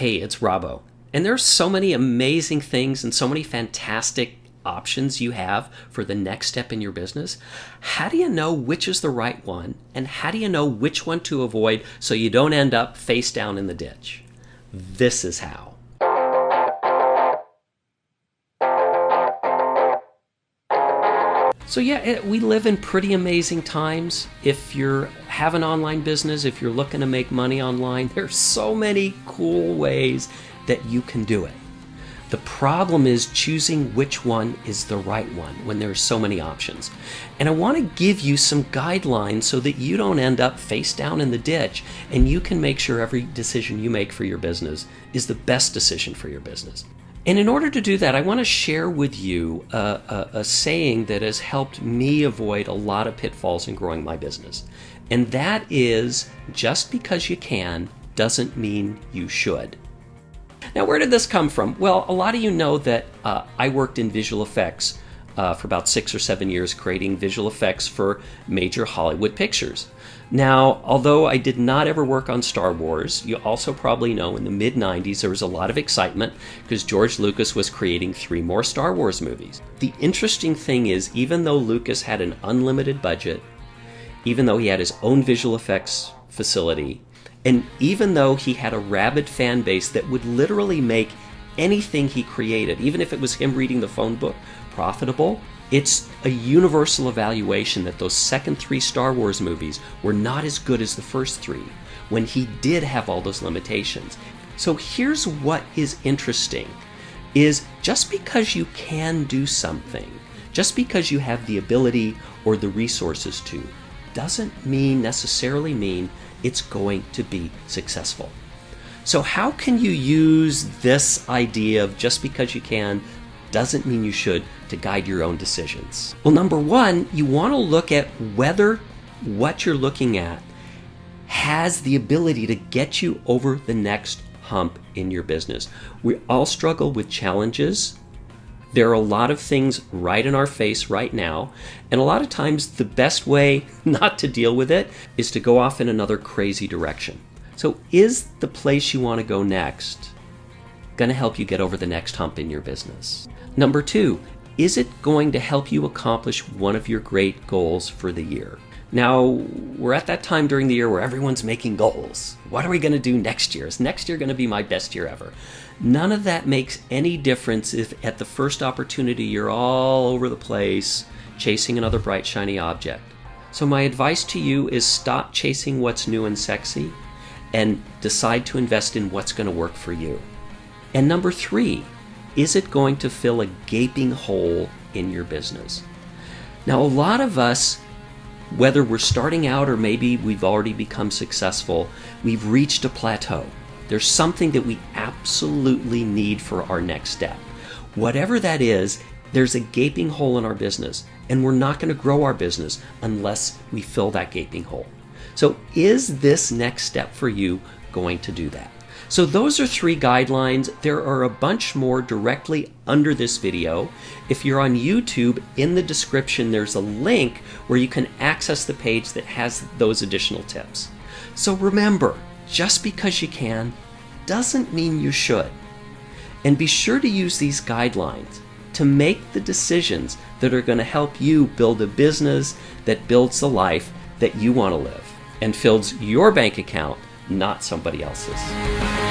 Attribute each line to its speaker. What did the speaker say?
Speaker 1: Hey, it's Robbo. And there's so many amazing things and so many fantastic options you have for the next step in your business. How do you know which is the right one? And how do you know which one to avoid so you don't end up face down in the ditch? This is how. So yeah, we live in pretty amazing times. If you have an online business, if you're looking to make money online, there's so many cool ways that you can do it. The problem is choosing which one is the right one when there's so many options. And I want to give you some guidelines so that you don't end up face down in the ditch and you can make sure every decision you make for your business is the best decision for your business. And in order to do that, I want to share with you a saying that has helped me avoid a lot of pitfalls in growing my business. And that is, just because you can doesn't mean you should. Now, where did this come from? Well, a lot of you know that I worked in visual effects for about 6 or 7 years, creating visual effects for major Hollywood pictures. Now, although I did not ever work on Star Wars, you also probably know in the mid-90s there was a lot of excitement because George Lucas was creating 3 more Star Wars movies. The interesting thing is, even though Lucas had an unlimited budget, even though he had his own visual effects facility, and even though he had a rabid fan base that would literally make anything he created, even if it was him reading the phone book, profitable, it's a universal evaluation that those second 3 Star Wars movies were not as good as the first 3 when he did have all those limitations. So here's what is interesting, is just because you can do something, just because you have the ability or the resources to, doesn't necessarily mean it's going to be successful. So how can you use this idea of just because you can doesn't mean you should to guide your own decisions? Well, number one, you want to look at whether what you're looking at has the ability to get you over the next hump in your business. We all struggle with challenges. There are a lot of things right in our face right now, and a lot of times the best way not to deal with it is to go off in another crazy direction. So is the place you want to go next going to help you get over the next hump in your business? Number 2, is it going to help you accomplish one of your great goals for the year? Now, we're at that time during the year where everyone's making goals. What are we going to do next year? Is next year going to be my best year ever? None of that makes any difference if at the first opportunity you're all over the place chasing another bright, shiny object. So my advice to you is stop chasing what's new and sexy and decide to invest in what's going to work for you. And number 3, is it going to fill a gaping hole in your business? Now, a lot of us, whether we're starting out or maybe we've already become successful, we've reached a plateau. There's something that we absolutely need for our next step. Whatever that is, there's a gaping hole in our business, and we're not going to grow our business unless we fill that gaping hole. So is this next step for you going to do that? So those are 3 guidelines. There are a bunch more directly under this video. If you're on YouTube, in the description there's a link where you can access the page that has those additional tips. So remember, just because you can doesn't mean you should. And be sure to use these guidelines to make the decisions that are going to help you build a business that builds the life that you want to live and fills your bank account, not somebody else's.